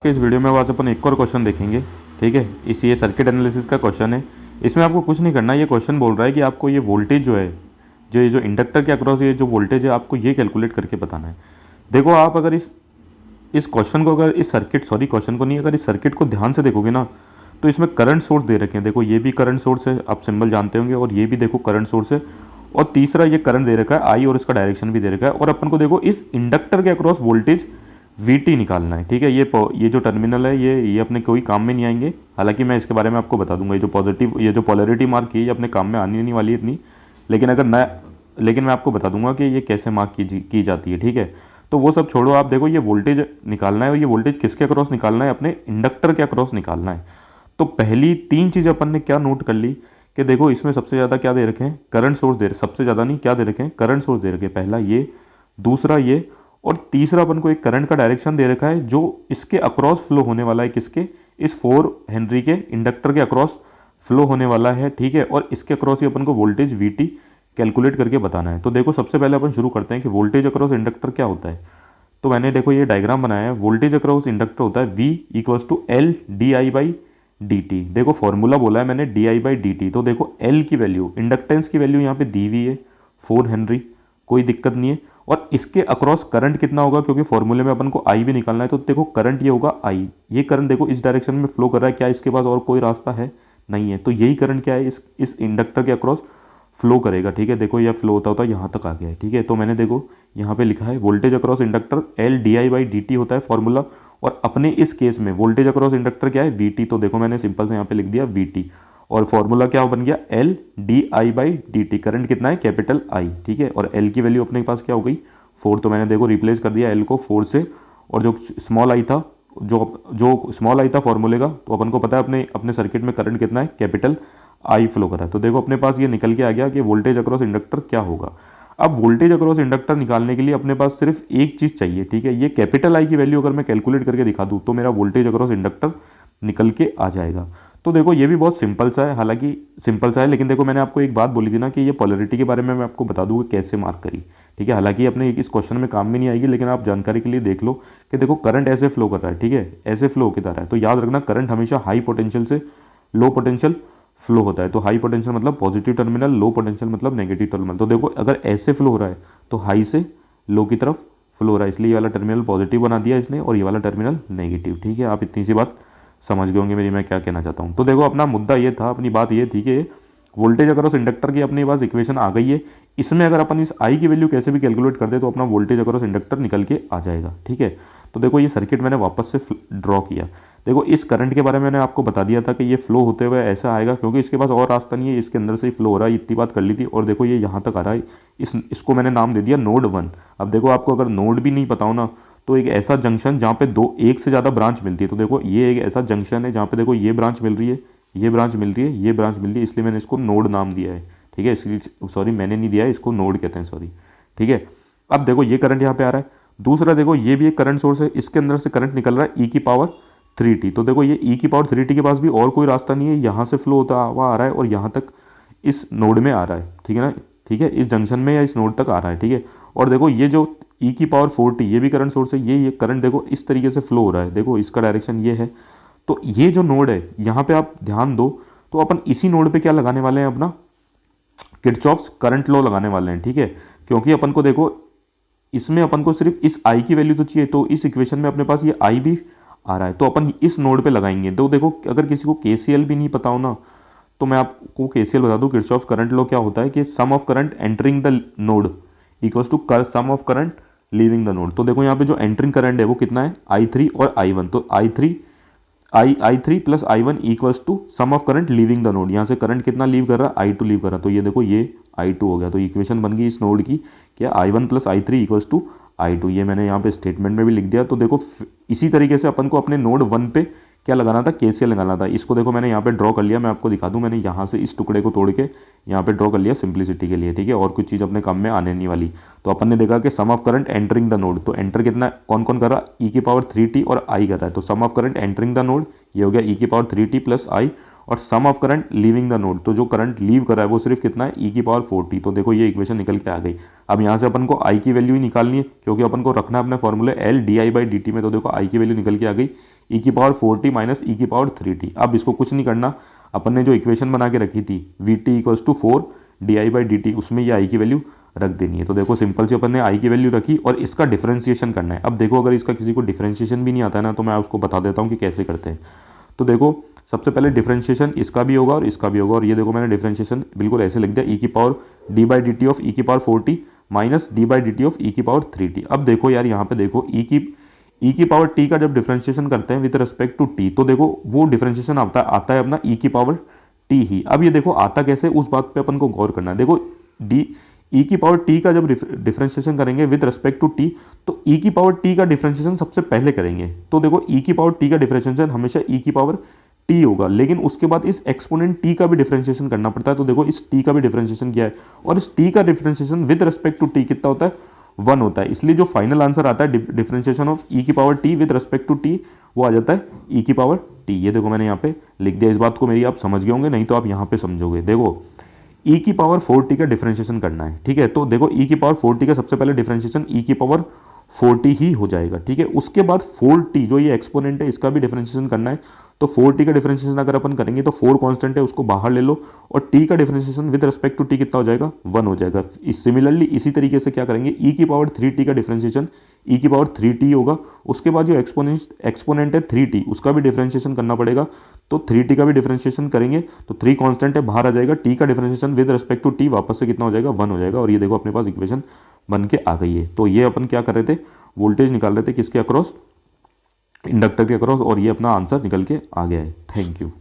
इस वीडियो में आज अपन एक और क्वेश्चन देखेंगे। ठीक है, ये सर्किट एनालिसिस का क्वेश्चन है। इसमें आपको कुछ नहीं करना है। ये क्वेश्चन बोल रहा है कि आपको ये वोल्टेज जो है, जो इंडक्टर के अक्रॉस ये जो वोल्टेज है, आपको ये कैलकुलेट करके बताना है। देखो, आप अगर इस क्वेश्चन को, अगर इस सर्किट क्वेश्चन को नहीं, अगर इस सर्किट को ध्यान से देखोगे ना, तो इसमें करंट सोर्स दे रखे हैं। देखो, ये भी करंट सोर्स है, आप सिंबल जानते होंगे, और ये भी देखो करंट सोर्स है, और तीसरा ये करंट दे रखा है आई, और इसका डायरेक्शन भी दे रखा है। और अपन को देखो इस इंडक्टर के अक्रॉस वोल्टेज VT निकालना है। ठीक है, ये जो टर्मिनल है, ये अपने कोई काम में नहीं आएंगे। हालांकि मैं इसके बारे में आपको बता दूंगा। ये जो पोलैरिटी मार्क की, ये अपने काम में आनी नहीं वाली है इतनी, लेकिन मैं आपको बता दूंगा कि ये कैसे मार्क की जाती है। ठीक है, तो वो सब छोड़ो, आप देखो ये वोल्टेज निकालना है, और ये वोल्टेज किसके अक्रॉस निकालना है? अपने इंडक्टर के अक्रॉस निकालना है। तो पहली तीन चीज़ अपन ने क्या नोट कर ली कि देखो, इसमें सबसे ज़्यादा क्या दे रखे हैं? करंट सोर्स दे रखे। सबसे ज़्यादा नहीं, क्या दे रखे हैं? करंट सोर्स दे रखे हैं। पहला ये, दूसरा ये, और तीसरा अपन को एक करंट का डायरेक्शन दे रखा है जो इसके अक्रॉस फ्लो होने वाला है। किसके? इस 4 हेनरी के इंडक्टर के अक्रॉस फ्लो होने वाला है। ठीक है, और इसके अक्रॉस ही अपन को वोल्टेज VT कैलकुलेट करके बताना है। तो देखो, सबसे पहले अपन शुरू करते हैं कि वोल्टेज अक्रॉस इंडक्टर क्या होता है। तो मैंने देखो ये डायग्राम बनाया है। वोल्टेज अक्रॉस इंडक्टर होता है V = L di/dt। देखो फॉर्मूला बोला है मैंने di/dt। तो देखो L की वैल्यू, इंडक्टेंस की वैल्यू यहाँ पे दी हुई है 4 हेनरी, कोई दिक्कत नहीं है। और इसके अक्रॉस करंट कितना होगा, क्योंकि फॉर्मूले में अपन को I भी निकालना है। तो देखो करंट ये होगा I। ये करंट देखो इस डायरेक्शन में फ्लो कर रहा है। क्या इसके पास और कोई रास्ता है? नहीं है। तो यही करंट क्या है, इस इंडक्टर के अक्रॉस फ्लो करेगा। ठीक है, देखो यह फ्लो होता होता यहाँ तक आ गया है। ठीक है, तो मैंने देखो यहाँ पे लिखा है voltage across inductor L di/dt होता है फॉर्मूला। और अपने इस केस में वोल्टेज अक्रॉस इंडक्टर क्या है? VT। तो देखो मैंने सिंपल से यहाँ पे लिख दिया VT, और फॉर्मूला क्या बन गया? L di/dt। करंट कितना है? Capital I। ठीक है, और L की वैल्यू अपने पास क्या हो गई? 4। तो मैंने देखो रिप्लेस कर दिया L को 4 से, और जो स्मॉल I था, जो स्मॉल I था फॉर्मूले का, तो अपन को पता है अपने सर्किट में करंट कितना है? कैपिटल I फ्लो कर रहा है। तो देखो अपने पास ये निकल के आ गया कि वोल्टेज अक्रॉस इंडक्टर क्या होगा। अब वोल्टेज अक्रॉस इंडक्टर निकालने के लिए अपने पास सिर्फ एक चीज़ चाहिए। ठीक है, ये कैपिटल I की वैल्यू अगर मैं कैलकुलेट करके दिखा दूँ तो मेरा वोल्टेज अक्रॉस इंडक्टर निकल के आ जाएगा। तो देखो ये भी बहुत सिंपल सा है, हालांकि सिंपल सा है, लेकिन देखो मैंने आपको एक बात बोली थी ना कि ये पोलैरिटी के बारे में मैं आपको बता दूँ कि कैसे मार्क करी। ठीक है, हालांकि अपने इस क्वेश्चन में काम में नहीं आएगी, लेकिन आप जानकारी के लिए देख लो कि देखो करंट ऐसे फ्लो कर रहा है। ठीक है, ऐसे फ्लो होकर जा रहा है। तो याद रखना, करंट हमेशा हाई पोटेंशियल से लो पोटेंशियल फ्लो होता है। तो हाई पोटेंशियल मतलब पॉजिटिव टर्मिनल, लो पोटेंशियल मतलब नेगेटिव टर्मिनल। तो देखो अगर ऐसे फ्लो हो रहा है तो हाई से लो की तरफ फ्लो हो रहा है, इसलिए ये वाला टर्मिनल पॉजिटिव बना दिया इसने, और ये वाला टर्मिनल नेगेटिव। ठीक है, आप इतनी सी बात समझ गए होंगे मेरी मैं क्या कहना चाहता हूँ। तो देखो अपना मुद्दा ये था, अपनी बात ये थी कि वोल्टेज अक्रॉस इंडक्टर की अपने पास इक्वेशन आ गई है। इसमें अगर अपन इस I की वैल्यू कैसे भी कैलकुलेट कर दे तो अपना वोल्टेज अक्रॉस इंडक्टर निकल के आ जाएगा। ठीक है, तो देखो ये सर्किट मैंने वापस से ड्रॉ किया। देखो इस करंट के बारे में मैंने आपको बता दिया था कि ये फ्लो होते हुए ऐसा आएगा, क्योंकि इसके पास और रास्ता नहीं है, इसके अंदर से ही फ्लो हो रहा है, इतनी बात कर ली थी। और देखो ये यहाँ तक आ रहा है, इसको मैंने नाम दे दिया नोड 1। अब देखो आपको अगर नोड भी नहीं पता हो ना, तो एक ऐसा जंक्शन जहाँ पे एक से ज़्यादा ब्रांच मिलती है। तो देखो ये एक ऐसा जंक्शन है जहाँ पे देखो ये ब्रांच मिल रही है, ये ब्रांच मिल रही है, ये ब्रांच मिल रही है, इसलिए मैंने इसको नोड नाम दिया है। ठीक है, इसलिए सॉरी मैंने नहीं दिया है, इसको नोड कहते हैं, सॉरी। ठीक है, अब देखो ये करंट यहाँ पे आ रहा है। दूसरा देखो ये भी एक करंट सोर्स है, इसके अंदर से करंट निकल रहा है e⁻3t। तो देखो ये e⁻3t के पास भी और कोई रास्ता नहीं है, यहाँ से फ्लो होता हुआ आ रहा है और यहाँ तक इस नोड में आ रहा है। ठीक है ना, ठीक है, इस जंक्शन में या इस नोड तक आ रहा है। ठीक है, और देखो ये जो e⁻4t ये भी करंट सोर्स है, ये करंट देखो इस तरीके से फ्लो हो रहा है। देखो इसका डायरेक्शन ये है। तो ये जो नोड है यहाँ पे आप ध्यान दो, तो अपन इसी नोड पे क्या लगाने वाले हैं? अपना किरचॉफ्स करंट लॉ लगाने वाले हैं। ठीक है, क्योंकि अपन को देखो इसमें अपन को सिर्फ इस I की वैल्यू तो चाहिए, तो इस इक्वेशन में अपने पास ये I भी आ रहा है, तो अपन इस नोड पे लगाएंगे। तो देखो अगर किसी को KCL भी नहीं पता हो ना, तो मैं आपको KCL बता दूं। किरचॉफ करंट लॉ क्या होता है कि sum of current entering the node equals to sum of current leaving the node. तो देखो यहाँ पे जो एंटरिंग करंट है वो कितना है? I3 और I1। तो I3 plus I1 equals to sum of current leaving the node. यहाँ से करंट कितना लीव कर रहा है? I2 लीव कर रहा है। तो ये देखो ये I2 हो गया। तो इक्वेशन बन गई इस नोड की क्या? I1 plus I3 equals to I2। ये मैंने यहाँ पे स्टेटमेंट में भी लिख दिया। तो देखो इसी तरीके से अपन को अपने नोड 1 पे क्या लगाना था? KCL लगाना था। इसको देखो मैंने यहाँ पे ड्रॉ कर लिया, मैं आपको दिखा दूँ। मैंने यहाँ से इस टुकड़े को तोड़ के यहाँ पे ड्रॉ कर लिया सिंप्लिसिटी के लिए। ठीक है, और कुछ चीज़ अपने काम में आने नहीं वाली। तो अपन ने देखा कि sum of current entering the node, तो एंटर कितना कौन कौन कर रहा है? e⁻3t और I कर रहा है। तो sum of current entering the node ये हो गया e⁻3t प्लस I, और sum of current leaving the node, तो जो करंट लीव कर रहा है वो सिर्फ कितना है? e⁻4t। तो देखो ये इक्वेशन निकल के आ गई। अब यहाँ से अपन को I की वैल्यू ही निकालनी है, क्योंकि अपन को रखना है अपने फॉर्मूले L di/dt में। तो देखो I की वैल्यू निकल के आ गई ई की पावर 4t माइनस ई की पावर 3t। अब इसको कुछ नहीं करना, अपन ने जो इक्वेशन बना के रखी थी we T equals to 4 di/dt, उसमें ये आई की वैल्यू रख देनी है। तो देखो सिंपल से अपन ने आई की वैल्यू रखी और इसका डिफरेंशिएशन करना है। अब देखो अगर इसका किसी को डिफरेंशिएशन भी नहीं आता है ना, तो मैं उसको बता देता हूँ कि कैसे करते हैं। तो देखो सबसे पहले डिफरेंशिएशन इसका भी होगा और इसका भी होगा, और ये देखो मैंने डिफरेंशिएशन बिल्कुल ऐसे लिख दिया, ई की पावर d/dt ऑफ ई की power 4t minus d/dt of E की पावर 3t। अब देखो यार यहाँ पे देखो ई की पावर टी का जब डिफरेंशिएशन करते हैं विद रिस्पेक्ट टू टी, तो देखो वो डिफरेंशिएशन आता है अपना ई की पावर टी ही। अब ये देखो आता कैसे, उस बात पे अपन को गौर करना है। देखो डी ई की पावर टी का जब डिफरेंशिएशन करेंगे विद रिस्पेक्ट टू टी, तो ई की पावर टी का डिफरेंशिएशन सबसे पहले करेंगे। तो देखो ई की पावर टी का डिफरेंशिएशन हमेशा ई की पावर टी होगा, लेकिन उसके बाद इस एक्सपोनेंट टी का भी डिफरेंशिएशन करना पड़ता है। तो देखो इस टी का भी डिफरेंशिएशन किया है, और इस टी का differentiation with respect to T कितना होता है, 1 होता है। इसलिए जो फाइनल आंसर आता है डिफरेंशिएशन ऑफ ई की power T with respect to T, वो आ जाता है ई की पावर टी। ये देखो मैंने यहाँ पे लिख दिया। इस बात को मेरी आप समझ गए होंगे, नहीं तो आप यहाँ पे समझोगे। देखो ई की पावर 4t का डिफरेंशिएशन करना है, ठीक है। तो देखो ई की पावर 4t का सबसे पहले डिफरेंशिएशन ई की पावर 4t ही हो जाएगा, ठीक है। उसके बाद 4t जो ये एक्सपोनेंट है इसका भी डिफरेंशिएशन करना है। तो 4t का डिफरेंशिएशन अगर अपन करेंगे तो 4 कांस्टेंट है उसको बाहर ले लो, और t का differentiation with respect to t कितना हो जाएगा, 1 हो जाएगा। सिमिलरली इसी तरीके से क्या करेंगे, e की पावर 3t का डिफरेंशिएशन e की पावर 3t होगा। उसके बाद जो एक्सपोनेंट है 3t उसका भी डिफरेंशिएशन करना पड़ेगा। तो 3t का भी डिफरेंशिएशन करेंगे तो 3 कांस्टेंट है बाहर आ जाएगा, t का differentiation with respect to t वापस से कितना हो जाएगा, 1 हो जाएगा। और ये देखो अपने पास इक्वेशन बन के आ गई है। तो ये अपन क्या कर रहे थे, वोल्टेज निकाल रहे थे किसके अक्रॉस, इंडक्टर के अक्रॉस, और ये अपना आंसर निकल के आ गया है। Thank you.